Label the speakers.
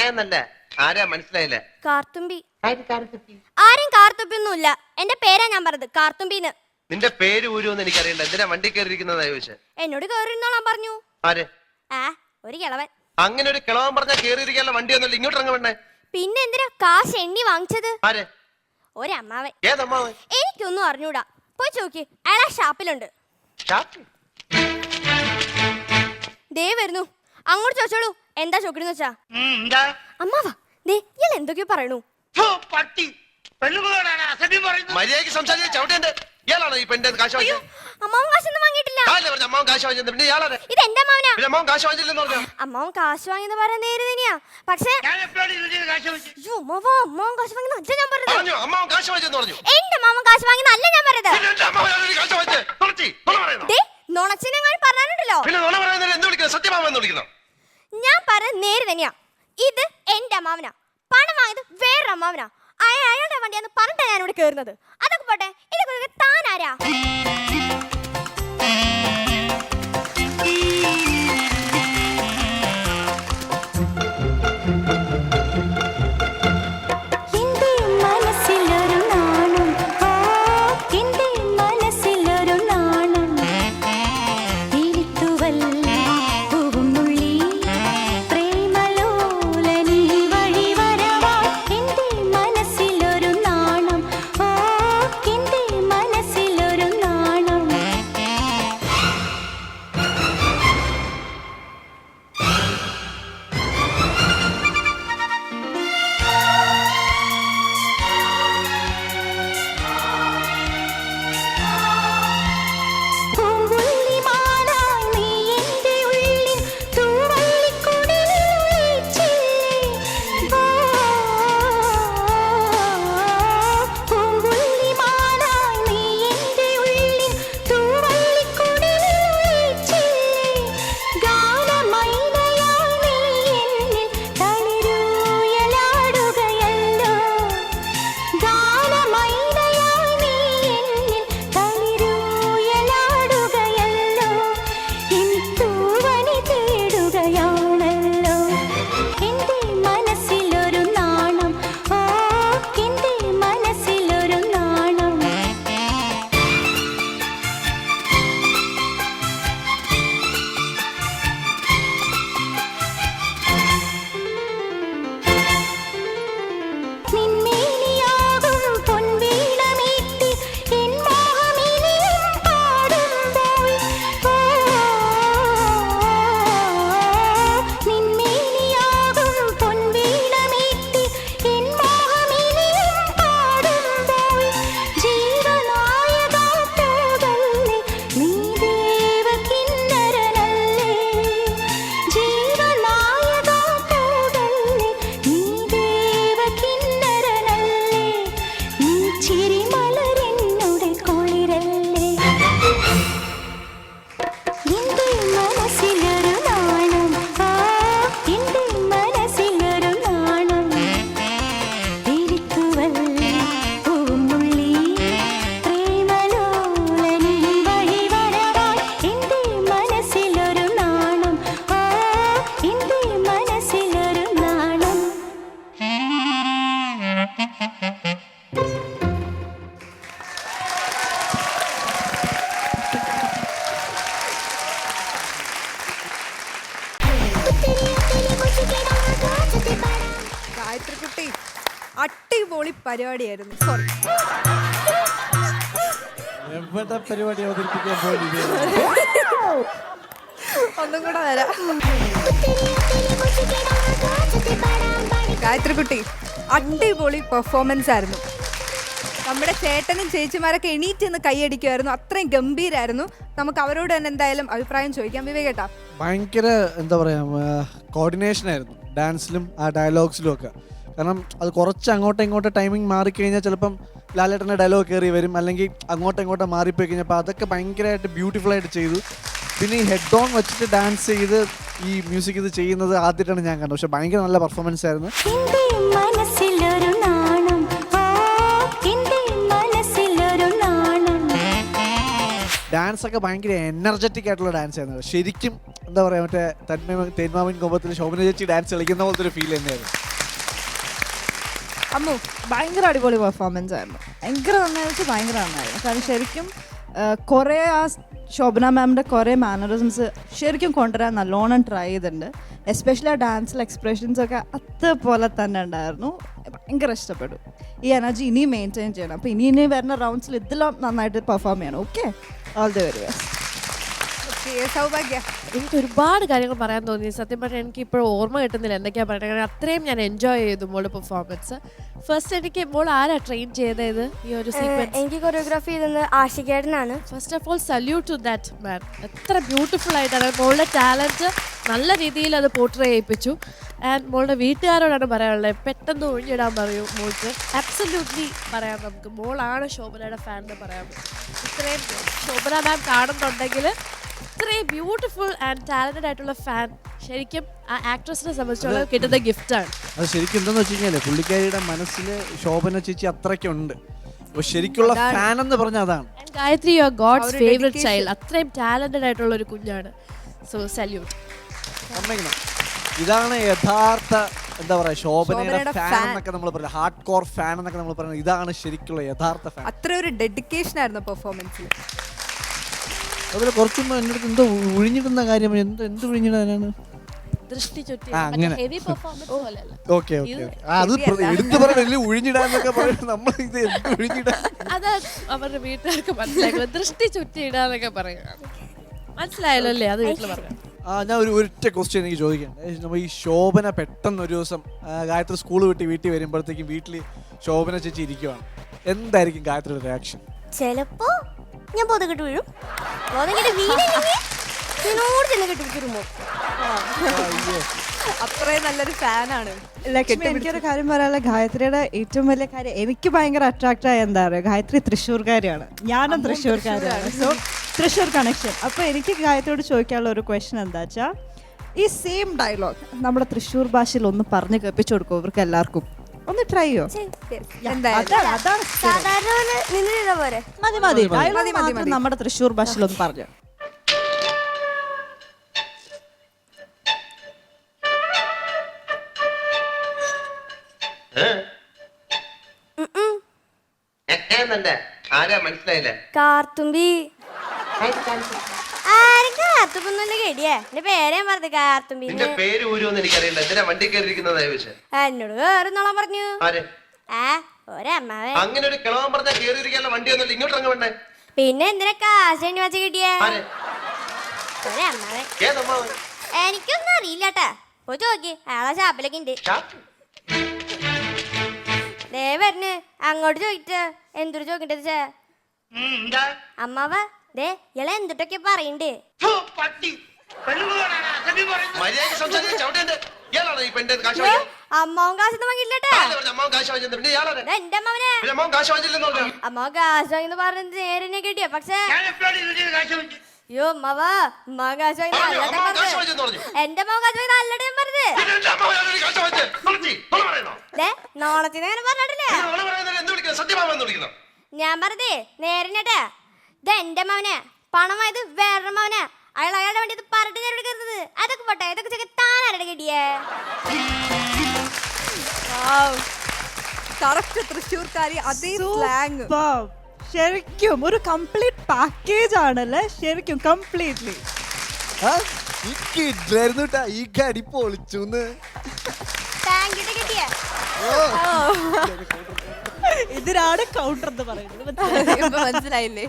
Speaker 1: എന്നല്ല ആരാ മനസ്സിലായില്ല.
Speaker 2: കാർത്തുമ്പി. ആരും കാർത്തുമ്പിയൊന്നുമില്ല, എന്റെ പേരാ ഞാൻ പറഞ്ഞത്, കാർത്തുമ്പിന്ന്.
Speaker 1: നിന്റെ പേര് ഊരുമെന്ന് എനിക്കറിയണ്ട. എന്തിനാ വണ്ടി കയറിയിരിക്കുന്നതാ ചോദിച്ചേ?
Speaker 2: എന്നോട് കേറിയിരുന്നോളാൻ പറഞ്ഞു.
Speaker 1: ആര്?
Speaker 2: ഒരു കിളവൻ.
Speaker 1: അങ്ങനെ ഒരു കിളവൻ പറഞ്ഞാ കേറിയിരിക്കാനുള്ള വണ്ടി ഒന്നുമില്ല, ഇങ്ങോട്ട് ഇറങ്ങണ്ടേ?
Speaker 2: പിന്നെ എന്തിനാ കാശ് എണ്ണി വാങ്ങിച്ചത്?
Speaker 1: ആര്?
Speaker 2: ഒരമ്മാവൻ.
Speaker 1: ഏതമ്മാവൻ?
Speaker 2: എനിക്കൊന്നും അറിഞ്ഞൂടാ, പോയി ചോക്കി, അയാൾ ആ ഷാപ്പിലുണ്ട്. ദേ വരുന്നു, അങ്ങോട്ട് ചോദിച്ചോളൂ. എന്താ ചോക്കിണെന്ന് വെച്ചാ? അമ്മാവാ, ദേ ഇയാൾ എന്തൊക്കെയോ പറയണു.
Speaker 1: മര്യാദയ്ക്ക് സംസാരിച്ച ചവിട്ടേണ്ട. ഇയാളാണോ ഈ പെണ്ണിന്റെ കാശ് വാങ്ങിയത്?
Speaker 2: അമ്മാവൻ കാശൊന്നും വാങ്ങിയിട്ടില്ല.
Speaker 1: അമ്മാവൻ കാശ് വാങ്ങിയത് പിന്നെ ഇയാളാണ്.
Speaker 2: ഇത് എന്റെ അമ്മാവനാ.
Speaker 1: അമ്മാവൻ കാശ് വാങ്ങിച്ചില്ലെന്ന് പറഞ്ഞു.
Speaker 2: അമ്മാവൻ കാശ് വാങ്ങിയെന്ന് പറയാൻ നേരെ തന്നെയാ, പക്ഷേ അമ്മാവൻ കാശ് വാങ്ങിയെന്നല്ല ഞാൻ പറഞ്ഞത്.
Speaker 1: അമ്മാവൻ കാശ് വാങ്ങിച്ചെന്ന് പറഞ്ഞു.
Speaker 2: എന്റെ അമ്മാവൻ കാശ് വാങ്ങിയെന്നല്ല ഞാൻ പറഞ്ഞത്. നുണച്ചിനെങ്ങാനും പറഞ്ഞാലുണ്ടല്ലോ. ഞാൻ പറഞ്ഞ നേരെ തന്നെയാ. ഇത് എന്റെ അമ്മാവനാ, പണം വാങ്ങിയത് വേറൊരു അമ്മാവനാ. അയാളുടെ വണ്ടിയാന്ന് പറഞ്ഞിട്ടാ ഞാൻ ഇവിടെ കേറുന്നത്. അതൊക്കെ പോട്ടെ, ഇതൊക്കെ താനാരാ?
Speaker 3: ഗായത്രിക്കുട്ടി അടിപൊളി പരിപാടിയായിരുന്നു. സോറി,
Speaker 4: എവിടെ പരിപാടി അവതരിപ്പിക്കാൻ പോയി.
Speaker 3: ഒന്നും കൂടെ വരാം. ഗായത്രിക്കുട്ടി അടിപൊളി പെർഫോമൻസ് ആയിരുന്നു. നമ്മുടെ ചേട്ടനും ചേച്ചിമാരൊക്കെ എണീറ്റ് നിന്ന് കൈയടിക്കുമായിരുന്നു, അത്രയും ഗംഭീരായിരുന്നു. നമുക്ക് അവരോട് തന്നെ എന്തായാലും അഭിപ്രായം ചോദിക്കാം. വിവേകേട്ടാ,
Speaker 4: ഭയങ്കര എന്താ പറയാ കോർഡിനേഷൻ ആയിരുന്നു ഡാൻസിലും ആ ഡയലോഗ്സിലും ഒക്കെ. കാരണം അത് കുറച്ച് അങ്ങോട്ടും ഇങ്ങോട്ടും ടൈമിങ് മാറിക്കഴിഞ്ഞാൽ ചിലപ്പം ലാലേട്ടൻ്റെ ഡയലോഗ് കയറി വരും, അല്ലെങ്കിൽ അങ്ങോട്ടും ഇങ്ങോട്ടും മാറിപ്പോയി കഴിഞ്ഞാൽ അപ്പോൾ അതൊക്കെ ഭയങ്കരമായിട്ട് ബ്യൂട്ടിഫുൾ ആയിട്ട് ചെയ്തു. പിന്നെ ഈ ഹെഡ് ഓൺ വെച്ചിട്ട് ഡാൻസ് ചെയ്ത് ഈ മ്യൂസിക് ഇത് ചെയ്യുന്നത് ആദ്യമായിട്ടാണ് ഞാൻ കണ്ടത്. പക്ഷെ ഭയങ്കര നല്ല പെർഫോമൻസ് ആയിരുന്നു. ഡാൻസ് ഒക്കെ ഭയങ്കര എനർജറ്റിക് ആയിട്ടുള്ള ഡാൻസ് ആയിരുന്നു. ശരിക്കും എന്താ പറയുക, മറ്റേ തേന്മാവിൻ കൊമ്പത്തിൽ ശോഭന ചേച്ചി ഡാൻസ് കളിക്കുന്ന പോലത്തെ ഒരു ഫീൽ തന്നെയായിരുന്നു.
Speaker 3: അമ്മു
Speaker 5: ഭയങ്കര അടിപൊളി പെർഫോമൻസ് ആയിരുന്നു. ഭയങ്കര നന്നായി വെച്ചാൽ ഭയങ്കര നന്നായിരുന്നു. കാരണം ശരിക്കും കുറേ ആ ശോഭന മാമിൻ്റെ കുറേ മാനറിസംസ് ശരിക്കും കൊണ്ടുവരാൻ നല്ലോണം ട്രൈ ചെയ്തിട്ടുണ്ട്. എസ്പെഷ്യലി ആ ഡാൻസിലെ എക്സ്പ്രഷൻസ് ഒക്കെ അതുപോലെ തന്നെ ഉണ്ടായിരുന്നു. ഭയങ്കര ഇഷ്ടപ്പെട്ടു. ഈ എനർജി ഇനിയും മെയിൻറ്റെയിൻ ചെയ്യണം. അപ്പോൾ ഇനി വരുന്ന റൗണ്ട്സിൽ ഇതിലും നന്നായിട്ട് പെർഫോം ചെയ്യണം. Okay, all the very best.
Speaker 3: Saubhagya.
Speaker 6: എനിക്ക് ഒരുപാട് കാര്യങ്ങൾ പറയാൻ തോന്നി. സത്യം പറഞ്ഞാൽ എനിക്ക് ഇപ്പോൾ ഓർമ്മ കിട്ടുന്നില്ല എന്തൊക്കെയാണ് പറയുന്നത്. കാരണം അത്രയും ഞാൻ എൻജോയ് ചെയ്തു മോളുടെ പെർഫോമൻസ്. ഫസ്റ്റ് എനിക്ക് മോൾ ആരാ ട്രെയിൻ ചെയ്തത് ഈ ഒരു സീക്വൻസ്?
Speaker 2: എനിക്ക് കൊറിയോഗ്രാഫി ചെയ്തത് ആഷികേടനാണ്.
Speaker 6: First of all salute to that man. എത്ര ബ്യൂട്ടിഫുൾ ആയിട്ടാണ് മോളുടെ ടാലൻറ്റ് നല്ല രീതിയിൽ അത് പോർട്രേ ചെയ്യിപ്പിച്ചു. ആൻഡ് മോളുടെ വീട്ടുകാരോടാണ് പറയാനുള്ളത്, പെട്ടെന്ന് ഒഴിഞ്ഞിടാൻ പറയൂ മോൾക്ക്. അബ്സല്യൂട്ട്ലി പറയാം, നമുക്ക് മോളാണ് ശോഭനയുടെ ഫാൻ എന്ന് പറയാൻ പറ്റും. ഇത്രയും ശോഭന മാം കാണുന്നുണ്ടെങ്കിൽ ഇത്രയും ബ്യൂട്ടിഫുൾ ആൻഡ് ടാലന്റഡ് ആയിട്ടുള്ള ഫാൻ ശരിക്കും ആ ആക്ട്രസിനെ സംബന്ധിച്ചോളം കിട്ടുന്ന ഗിഫ്റ്റാണ്.
Speaker 4: അത് ശരിക്കും എന്താണെന്ന് വെച്ച് കഴിഞ്ഞാൽ പുള്ളിക്കാരിയുടെ മനസ്സിൽ ശോഭന ചേച്ചി അത്രയ്ക്കുണ്ട്. അപ്പോൾ ശരിക്കുള്ള ഫാൻ എന്ന് പറഞ്ഞാൽ അതാണ്.
Speaker 6: And Gayathri you are God's favourite child. അത്രയും ടാലന്റഡ് ആയിട്ടുള്ള ഒരു കുഞ്ഞാണ്. So salute.
Speaker 4: സമ്മതിക്കണം. ഇതാണ് യഥാർത്ഥ എന്താ പറയാ ശോഭനയുടെ ഫാൻ എന്നൊക്കെ നമ്മൾ പറയുന്നത്, ഹാർഡ് കോർ ഫാൻ എന്നൊക്കെ നമ്മൾ പറയുന്നത്. ഇതാണ് ശരിക്കുള്ള യഥാർത്ഥ ഫാൻ.
Speaker 3: അത്ര ഒരു ഡെഡിക്കേഷൻ ആയിരുന്നു പെർഫോമൻസിൽ.
Speaker 4: അതുപോലെ കുറച്ച് മുമ്പ് എൻ്റെ അടുത്ത് എന്തോ ഒഴിഞ്ഞിടുന്ന കാര്യം, എന്ത് ഒഴിഞ്ഞിടാനാണ്?
Speaker 6: ദൃഷ്ടി ചുറ്റി
Speaker 4: അങ്ങനെ.
Speaker 6: ഹെവി പെർഫോമൻസ് പോലെയല്ല.
Speaker 4: ഓക്കെ ഓക്കെ, അത് എടുത്തു പറഞ്ഞില്ല. ഒഴിഞ്ഞിടാന്നൊക്കെ പറയുന്നത് നമ്മൾ ഇത് എന്ത് ഒഴിഞ്ഞിടാൻ?
Speaker 6: അത് അവരുടെ വീട്ടുകാർക്ക് മനസ്സിലാക്കുന്നത് ദൃഷ്ടി ചുറ്റി ഇടാന്നൊക്കെ പറയുക. മനസ്സിലായല്ലോ അല്ലേ? അത് വീട്ടിൽ പറയാം.
Speaker 4: ഞാൻ ഒറ്റ ക്വസ്റ്റ്യൻ എനിക്ക് ചോദിക്കാം. നമ്മൾ ഈ ശോഭന പെട്ടെന്ന് ഒരു ദിവസം ഗായത്രി സ്കൂൾ വിട്ട് വീട്ടിൽ വരുമ്പോഴത്തേക്കും വീട്ടിൽ ശോഭന ചേച്ചി ഇരിക്കുവാണ്, എന്തായിരിക്കും ഗായത്രിയുടെ റിയാക്ഷൻ?
Speaker 2: ചിലപ്പോ ഞാൻ ബോധക്കെട്ട് വീഴും. ബോധക്കെട്ട് വീടിനോട് ചെന്ന് കെട്ടിപ്പിടിച്ചിരുമോ?
Speaker 3: അത്രയും നല്ലൊരു ഫാനാണ്
Speaker 5: ലക്ഷ്മി. എനിക്കൊരു കാര്യം പറയാനുള്ള, ഗായത്രിയുടെ ഏറ്റവും വലിയ കാര്യം എനിക്ക് ഭയങ്കര അട്രാക്റ്റ് ആയ എന്താ പറയുക, ഗായത്രി തൃശ്ശൂർക്കാരിയാണ്, ഞാനും തൃശ്ശൂർക്കാരിയാണ്. So Thrissur connection. അപ്പോൾ എനിക്ക് ഗായത്രിയോട് ചോദിക്കാനുള്ള ഒരു ക്വസ്റ്റ്യൻ എന്താ വെച്ചാൽ, ഈ സെയിം ഡയലോഗ് നമ്മുടെ തൃശ്ശൂർ ഭാഷയിൽ ഒന്ന് പറഞ്ഞ് കേൾപ്പിച്ചു കൊടുക്കും ഇവർക്ക് എല്ലാവർക്കും. ഒന്ന് ട്രൈ ചെയ്യോ?
Speaker 2: സാധാരണ നിന്നിരുന്ന പോരെ.
Speaker 5: മതി മതി, ഡയലോഗ് മാത്രം നമ്മുടെ തൃശ്ശൂർ ഭാഷയിൽ ഒന്ന് പറഞ്ഞു.
Speaker 1: ആരാ മനസ്സിലായില്ല?
Speaker 2: കാർത്തുമ്പി. ആരും കാർത്തുമ്പൊന്നുമില്ല കേടിയേ. എന്റെ പേരെ പറഞ്ഞത് കാർത്തുമ്പി.
Speaker 1: നിന്റെ പേര് ഊരുവെന്ന് എനിക്കറിയില്ല. എന്തിനാ വണ്ടി കയറിയിരിക്കുന്നതാ ചോദിച്ചേ?
Speaker 2: എന്നോട് കേറുന്നോളാൻ പറഞ്ഞു.
Speaker 1: ആര്?
Speaker 2: ഒരമ്മാവൻ.
Speaker 1: അങ്ങനെ ഒരു കിളവൻ പറഞ്ഞാൽ കയറിയിരിക്കാനുള്ള വണ്ടി ഒന്നുമില്ല. ഇങ്ങോട്ട് ഇറങ്ങ വേണ്ടേ?
Speaker 2: പിന്നെ എന്തിനാ കാശ് വെച്ച് കിട്ടിയേ?
Speaker 1: ആര്?
Speaker 2: ഒരമ്മാവൻ.
Speaker 1: ഏതമ്മാവൻ?
Speaker 2: എനിക്കൊന്നും അറിയില്ലട്ടാ. പോയി ചോദിക്ക്, അയാളെ ഷാപ്പിലൊക്കെ ഉണ്ട്. ദേ വരുന്ന് അങ്ങോട്ട് ചോദിച്ചിട്ട് എന്തൊരു ചോദിക്കണ്ടേ? അമ്മാവ ദേ ഇയാളെ എന്തിട്ടൊക്കെ പറയണ്ട്.
Speaker 1: മര്യാദയ്ക്ക് സംസാരിക്കാൻ ചവിട്ടേണ്ട. ഇയാളാണോ ഈ പെണ്ണിന്റെ കാശ്?
Speaker 2: അമ്മാവൻ കാശൊന്നും വാങ്ങിയില്ലട്ടാ.
Speaker 1: അമ്മാവൻ കാശ് വാങ്ങിച്ചത് ഇയാളാണ്.
Speaker 2: എന്റെ അമ്മാവനെ.
Speaker 1: അമ്മാവൻ കാശ് വാങ്ങിച്ചില്ലെന്ന് പറഞ്ഞു.
Speaker 2: അമ്മാവൻ കാശ് വാങ്ങിന്ന് പറഞ്ഞത് നേരെ കിട്ടിയ. പക്ഷെ അയ്യോ അമ്മാവ അമ്മാവൻ കാശ് വാങ്ങി നല്ലടം പറഞ്ഞു. എന്റെ അമ്മാവൻ കാശ് വാങ്ങി നല്ലടം പറഞ്ഞത്. നോളത്തിന് അങ്ങനെ പറഞ്ഞിട്ടില്ലേ? ഞാൻ പറഞ്ഞതേ നേരിട്ടാ. ഇത് എന്റെ മവനെ, പണമായത് വേറൊരു മവനെ. അയാൾ അയാളുടെ വണ്ടി പറഞ്ഞിട്ട് ഞാൻ എടുക്കുന്നത്. അതൊക്കെ പോട്ടെ, ഇതൊക്കെ ചെക്ക് താനാരുടെ കിട്ടിയേ.
Speaker 3: കറക്റ്റ് തൃശ്ശൂർക്കാരി, അതേ സ്ലാങ്.
Speaker 5: ശരിക്കും ഒരു കംപ്ലീറ്റ് പാക്കേജ് ആണല്ലേ, ശരിക്കും കംപ്ലീറ്റ്ലി.
Speaker 4: ഈ കടി പൊളിച്ചു.
Speaker 2: താങ്ക് യു കിട്ടിയേ.
Speaker 5: ഇതിനാണ് കൗണ്ടർ എന്ന് പറയുന്നത്.
Speaker 3: മനസ്സിലായില്ലേ?